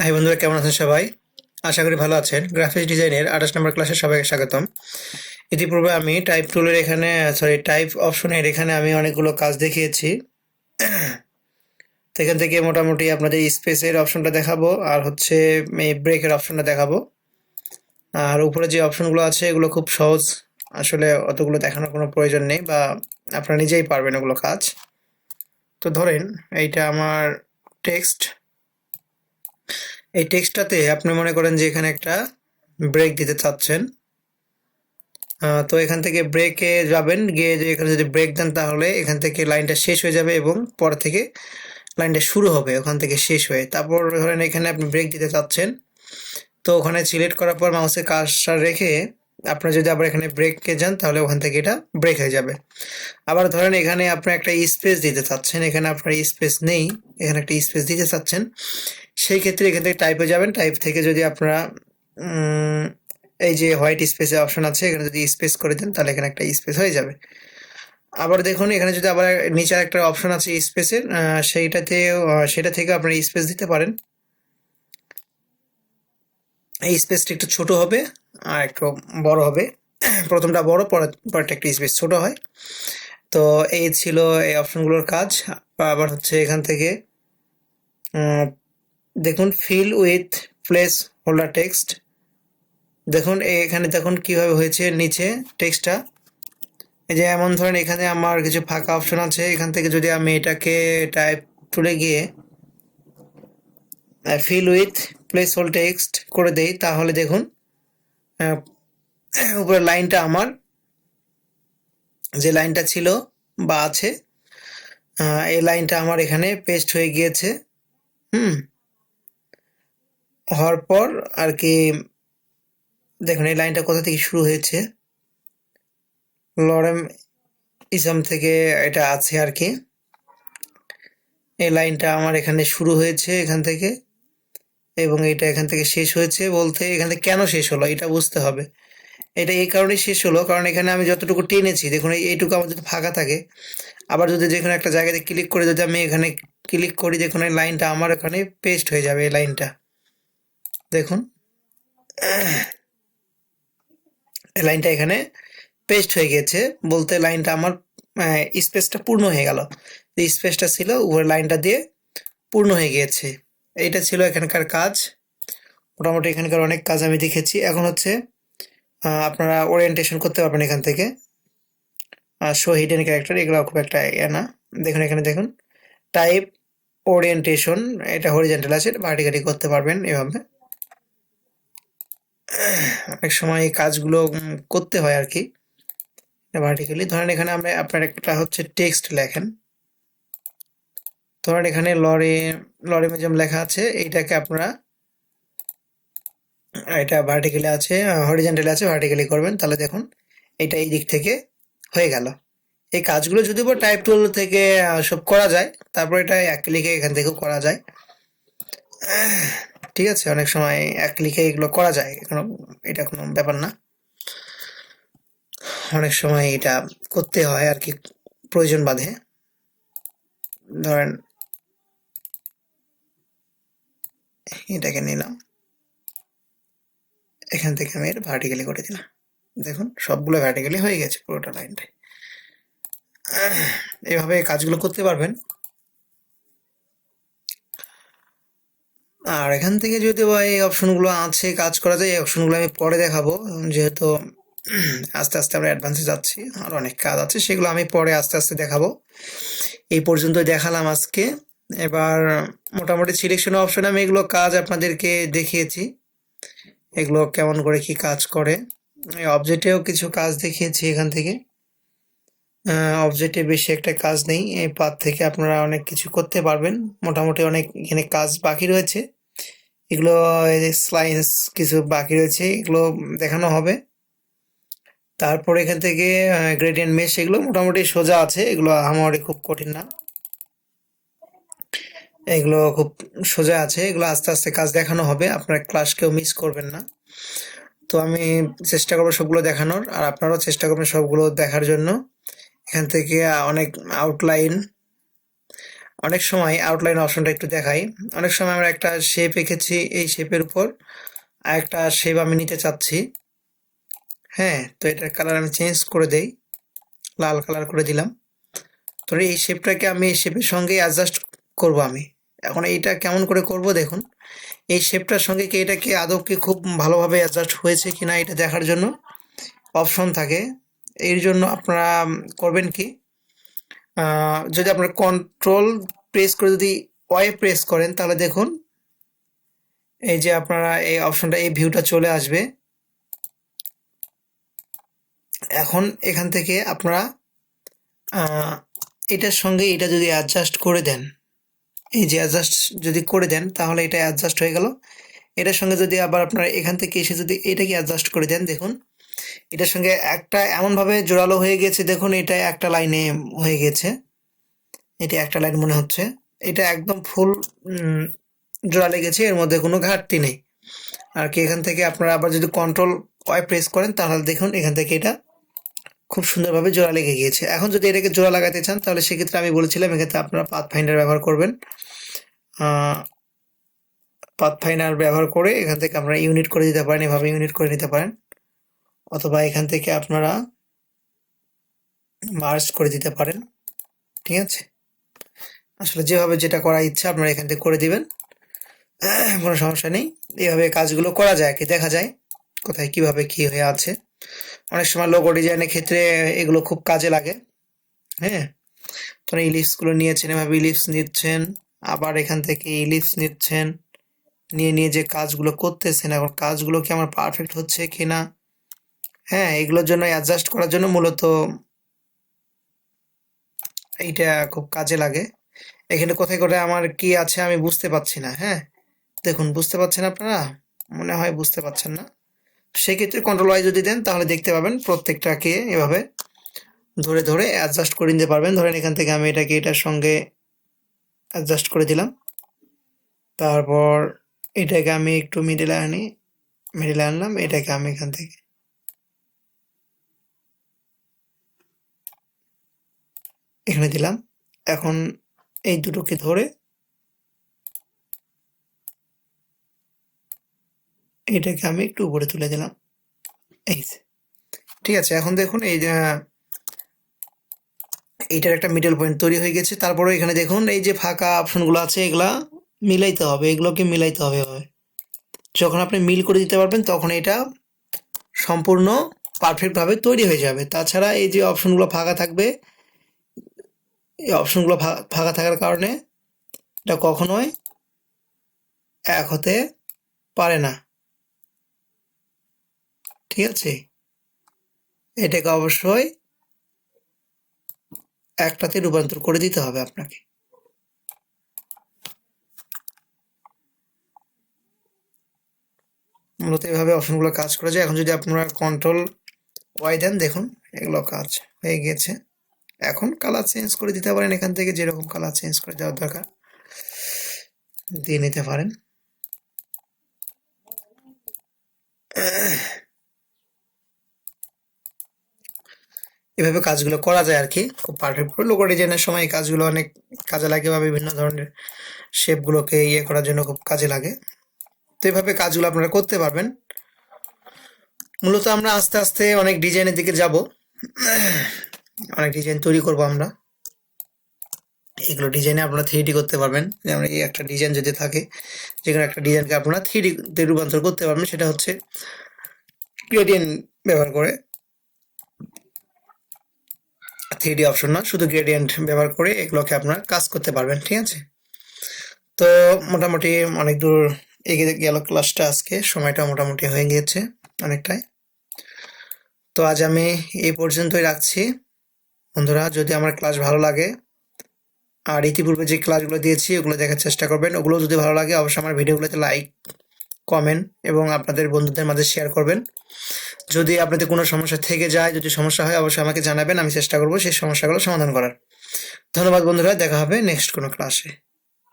High বন্ধুরা, কেমন আছেন সবাই? আশা করি ভালো আছেন। গ্রাফিক্স ডিজাইনের 28 নম্বর ক্লাসে সবাইকে স্বাগতম। ইতিপূর্বে আমি টাইপ টুলের এখানে টাইপ অপশনের এখানে আমি অনেকগুলো কাজ দেখিয়েছি। তো এখান থেকে মোটামুটি আপনাদের স্পেসের অপশনটা দেখাবো, আর হচ্ছে ব্রেকের অপশনটা দেখাবো। আর উপরে যে অপশনগুলো আছে এগুলো খুব সহজ, আসলে অতগুলো দেখানোর কোনো প্রয়োজন নেই, বা আপনারা নিজেই পারবেন ওগুলো কাজ। তো ধরেন এইটা আমার টেক্সট। এই টেক্সটটাতে আপনি মনে করেন যে এখানে একটা ব্রেক দিতে চাচ্ছেন। তো এখান থেকে ব্রেকে যাবেন, গিয়ে যে এখানে যদি ব্রেক দেন তাহলে এখান থেকে লাইনটা শেষ হয়ে যাবে এবং পর থেকে লাইনটা শুরু হবে ওখান থেকে শেষ হয়ে। তারপর ধরেন এখানে আপনি ব্রেক দিতে চাচ্ছেন, তো ওখানে সিলেক্ট করার পর মাউসের কার্সার রেখে আপনার যদি আবার এখানে ব্রেকে যান তাহলে ওখান থেকে এটা ব্রেক হয়ে যাবে। আবার ধরেন এখানে আপনি একটা স্পেস দিতে চাচ্ছেন, এখানে আপনার স্পেস নেই, এখানে একটা স্পেস দিতে চাচ্ছেন, সেই ক্ষেত্রে এখান থেকে টাইপে যাবেন। টাইপ থেকে যদি আপনারা এই যে হোয়াইট স্পেসের অপশন আছে, এখানে যদি স্পেস করে দেন তাহলে এখানে একটা স্পেস হয়ে যাবে। আবার দেখুন এখানে যদি আবার নিচে একটা অপশন আছে স্পেসের, সেটা থেকে আপনারা স্পেস দিতে পারেন। এই স্পেসটা একটু ছোট হবে আর একটু বড় হবে। প্রথমটা বড়, পরেরটা একটু স্পেস ছোট হয়। তো এই ছিল এই অপশনগুলোর কাজ। আবার হচ্ছে এখান থেকে দেখুন fill with place holder text. দেখুন এখানে দেখুন কিভাবে হয়েছে নিচে টেক্সটটা। এই যে এমন ধরেন এখানে আমার কিছু ফাঁকা অপশন আছে, এখান থেকে যদি আমি এটাকে টাইপ টুলে গিয়ে fill with place hold text করে দেই, তাহলে দেখুন উপরের লাইনটা আমার যে লাইনটা ছিল বা আছে, এই লাইনটা আমার এখানে পেস্ট হয়ে গিয়েছে। হওয়ার পর আর কি দেখুন এই লাইনটা কোথা থেকে শুরু হয়েছে, লরেম ইসম থেকে এটা আছে আর কি। এই লাইনটা আমার এখানে শুরু হয়েছে এখান থেকে, এবং এটা এখান থেকে শেষ হয়েছে। বলতে এখান থেকে কেন শেষ হলো এটা বুঝতে হবে। এটা এই কারণেই শেষ হলো কারণ এখানে আমি যতটুকু টেনেছি, দেখুন এইটুকু আমার যদি ফাঁকা থাকে, আবার যদি যেখানে একটা জায়গাতে ক্লিক করে যদি আমি এখানে ক্লিক করি, দেখুন এই লাইনটা আমার এখানে পেস্ট হয়ে যাবে। এই লাইনটা দেখুন, এই লাইনটা এখানে পেস্ট হয়ে গেছে। বলতে লাইনটা আমার স্পেসটা পূর্ণ হয়ে গেল, যে স্পেসটা ছিল উপরের লাইনটা দিয়ে পূর্ণ হয়ে গিয়েছে। এইটা ছিল এখানকার কাজ। মোটামুটি এখানকার অনেক কাজ আমি দেখেছি। এখন হচ্ছে আপনারা ওরিয়েন্টেশন করতে পারবেন এখান থেকে। শো হিডেন ক্যারেক্টার এগুলো খুব একটা না। দেখুন এখানে দেখুন টাইপ ওরিয়েন্টেশন, এটা হরিজন্টাল আছে, এটা ভার্টিক্যালি করতে পারবেন এভাবে। অনেক সময় এই কাজগুলো করতে হয় আর কি ভার্টিক্যালি। ধরেন এখানে আপনার একটা হচ্ছে টেক্সট লেখেন, ধরেন এখানে লরিমিজম লেখা আছে, এইটাকে আপনারা এটা ভার্টিক্যালি আছে, হরিজন্টালি আছে, ভার্টিক্যালি করবেন, তাহলে দেখুন এটা এই দিক থেকে হয়ে গেল। এই কাজগুলো যদি বা টাইপ টুল থেকে সব করা যায়, তারপর এটা এক ক্লিকে এখান থেকেও করা যায়। ঠিক আছে, অনেক সময় এক ক্লিকে এগুলো করা যায়, এটা কোনো ব্যাপার না। অনেক সময় এটা করতে হয় আর কি, প্রয়োজন বাধে। ধরেন এটাকে নিলাম, এখান থেকে আমি এটা ভার্টিক্যালি করে দিলাম। দেখুন সবগুলো ভার্টিক্যালি হয়ে গেছে পুরোটা লাইনটাই। এইভাবে কাজগুলো করতে পারবেন। আর এখান থেকে যদি বা এই অপশনগুলো আছে কাজ করা যায়, এই অপশনগুলো আমি পরে দেখাবো, যেহেতু আস্তে আস্তে আমরা অ্যাডভান্সে যাচ্ছি, আর অনেক কাজ আছে সেগুলো আমি পরে আস্তে আস্তে দেখাবো। এই পর্যন্ত দেখালাম আজকে। এবার মোটামুটি সিলেকশন অপশনে আমি এগুলো কাজ আপনাদেরকে দেখিয়েছি, এগুলো কেমন করে কি কাজ করে। অবজেক্টেও কিছু কাজ দেখিয়েছি এখান থেকে। অবজেক্টে বেশি একটা কাজ নেই, এই পাথ থেকে আপনারা অনেক কিছু করতে পারবেন। মোটামুটি অনেক এখানে কাজ বাকি রয়েছে, এগুলো স্লাইন্স কিছু বাকি রয়েছে, এগুলো দেখানো হবে। তারপর এখান থেকে গ্রেডিয়েন্ট মেশ, এগুলো মোটামুটি সোজা আছে, এগুলো আমারই খুব কঠিন না, এগুলো খুব সোজা আছে। এগুলো আস্তে আস্তে কাজ দেখানো হবে, আপনার ক্লাস কেউ মিস করবেন না। তো আমি চেষ্টা করবো সবগুলো দেখানোর, আর আপনারাও চেষ্টা করবেন সবগুলো দেখার জন্য। এখান থেকে অনেক আউটলাইন, অনেক সময় আউটলাইন অপশনটা একটু দেখাই। অনেক সময় আমরা একটা শেপ এঁকেছি, এই শেপের উপর আরেকটা শেপ আমি নিতে চাচ্ছি। হ্যাঁ, তো এটার কালার আমি চেঞ্জ করে দেই, লাল কালার করে দিলাম। তো এই শেপটাকে আমি এই শেপের সঙ্গে অ্যাডজাস্ট করব আমি। এখন এইটা কেমন করে করব দেখুন, এই শেপটার সঙ্গে কি এটা কি আদৌ কি খুব ভালোভাবে অ্যাডজাস্ট হয়েছে কিনা এটা দেখার জন্য অপশন থাকে। এর জন্য আপনারা করবেন কি, যদি আপনার কন্ট্রোল প্রেস করে যদি ওয়াই প্রেস করেন তাহলে দেখুন এই যে আপনারা এই অপশনটা, এই ভিউটা চলে আসবে। এখন এখান থেকে আপনারা এটার সঙ্গে এটা যদি অ্যাডজাস্ট করে দেন, এই যে অ্যাডজাস্ট যদি করে দেন তাহলে এটা অ্যাডজাস্ট হয়ে গেল। এটার সঙ্গে যদি আবার আপনারা এখান থেকে এসে যদি এটাকে অ্যাডজাস্ট করে দেন, দেখুন এটার সঙ্গে একটা এমনভাবে জোড়ালো হয়ে গেছে, দেখুন এটা একটা লাইনে হয়ে গেছে, এটা একটা লাইন মনে হচ্ছে, এটা একদম ফুল জোড়া লেগেছে, এর মধ্যে কোনো ঘাটতি নেই আর কি। এখান থেকে আপনারা আবার যদি কন্ট্রোল ওয়াই প্রেস করেন তাহলে দেখুন এখান থেকে এটা খুব সুন্দরভাবে জোড়া লেগে গিয়েছে। এখন যদি এটাকে জোড়া লাগাতে চান তাহলে সেক্ষেত্রে আমি বলেছিলাম এক্ষেত্রে আপনারা পাথ ফাইন্ডার ব্যবহার করবেন। পাথ ফাইন্ডার ব্যবহার করে এখান থেকে আপনারা ইউনিট করে দিতে পারেন, এভাবে ইউনিট করে নিতে পারেন, অথবা এখান থেকে আপনারা মার্জ করে দিতে পারেন। ঠিক আছে, আসলে যেভাবে যেটা করার ইচ্ছা আপনারা এখান থেকে করে দিবেন, কোনো সমস্যা নেই। এইভাবে কাজগুলো করা যায় কি, দেখা যায় কোথায় কিভাবে কি হয়ে আছে। অনেক সময় লোগো ডিজাইনের ক্ষেত্রে এগুলো খুব কাজে লাগে। হ্যাঁ, ধরুন ইলিপসগুলো নিয়েছেন, এভাবে ইলিপস নিচ্ছেন, আবার এখান থেকে ইলিপস নিচ্ছেন, নিয়ে নিয়ে যে কাজগুলো করতেছেন, এখন কাজগুলো কি আমার পারফেক্ট হচ্ছে কিনা, হ্যাঁ এগুলোর জন্য অ্যাডজাস্ট করার জন্য মূলত এইটা খুব কাজে লাগে। এখানে কোথায় কোথায় আমার কি আছে আমি বুঝতে পারছি না। হ্যাঁ, দেখুন বুঝতে পারছেন আপনারা, মনে হয় বুঝতে পারছেন না। সেক্ষেত্রে কন্ট্রোল ওয়াই যদি দেন তাহলে দেখতে পাবেন প্রত্যেকটাকে এভাবে ধরে ধরে অ্যাডজাস্ট করে নিতে পারবেন। ধরেন এখান থেকে আমি এটাকে এটার সঙ্গে অ্যাডজাস্ট করে দিলাম, তারপর এটাকে আমি একটু মিডিলে আনলাম, এটাকে আমি এখান থেকে এখানে দিলাম। এখন এই দুটোকে ধরে এটাকে আমি একটু উপরে তুলে দিলাম, এই ঠিক আছে। এখন দেখুন এই যে এইটার একটা মিডল পয়েন্ট তৈরি হয়ে গেছে। তারপরে এখানে দেখুন এই যে ফাঁকা অপশনগুলো আছে এগুলা মিলাইতে হবে, এগুলোকে মিলাইতে হবে এভাবে। যখন আপনি মিল করে দিতে পারবেন তখন এটা সম্পূর্ণ পারফেক্টভাবে তৈরি হয়ে যাবে। তাছাড়া এই যে অপশনগুলো ফাঁকা থাকবে, এই অপশনগুলো ফাঁকা থাকার কারণে এটা কখনোই এক হতে পারে না। ঠিক আছে, এটাকে অবশ্যই একটাতে রূপান্তর করে দিতে হবে আপনাকে। মূলত এভাবে অপশনগুলো কাজ করে যায়। এখন যদি আপনারা কন্ট্রোল ওয়াই দেন, দেখুন এগুলো কাজ হয়ে গেছে। এখন কালার চেঞ্জ করে দিতে পারেন, এখান থেকে যেরকম কালার চেঞ্জ করে দেওয়ার দরকার দিয়ে নিতে পারেন। এভাবে কাজগুলো করা যায় আর কি, খুব পারফেক্ট করে। লোগো ডিজাইনের সময় এই কাজগুলো অনেক কাজে লাগে, বা বিভিন্ন ধরনের শেপগুলোকে ইয়ে করার জন্য খুব কাজে লাগে। তো এভাবে কাজগুলো আপনারা করতে পারবেন। মূলত আমরা আস্তে আস্তে অনেক ডিজাইনের দিকে যাব, অনেক ডিজাইন তৈরি করব আমরা। এগুলো ডিজাইনে আপনারা 3D করতে পারবেন। যেমন এই একটা ডিজাইন যদি থাকে, যেখানে একটা ডিজাইনকে আপনারা 3D তে রূপান্তর করতে পারবেন, সেটা হচ্ছে গ্রেডিয়েন্ট ব্যবহার করে। 3D অপশন না, শুধু গ্রেডিয়েন্ট ব্যবহার করে এগুলোকে আপনারা কাজ করতে পারবেন। ঠিক আছে, তো মোটামুটি অনেক দূর এগিয়ে গেল ক্লাসটা, আজকে সময়টা মোটামুটি হয়ে গিয়েছে অনেকটাই। তো আজ আমি এই পর্যন্তই রাখছি বন্ধুরা। যদি আমার ক্লাস ভালো লাগে, আর ইতিপূর্বে যে ক্লাসগুলো দিয়েছি ওগুলো দেখার চেষ্টা করবেন, ওগুলো যদি ভালো লাগে অবশ্যই আমার ভিডিওগুলোতে লাইক, কমেন্ট এবং আপনাদের বন্ধুদের মাঝে শেয়ার করবেন। যদি আপনাদের কোনো সমস্যা থেকে যায়, যদি সমস্যা হয় অবশ্যই আমাকে জানাবেন, আমি চেষ্টা করবো সেই সমস্যাগুলো সমাধান করার। ধন্যবাদ বন্ধুরা, দেখা হবে নেক্সট কোনো ক্লাসে।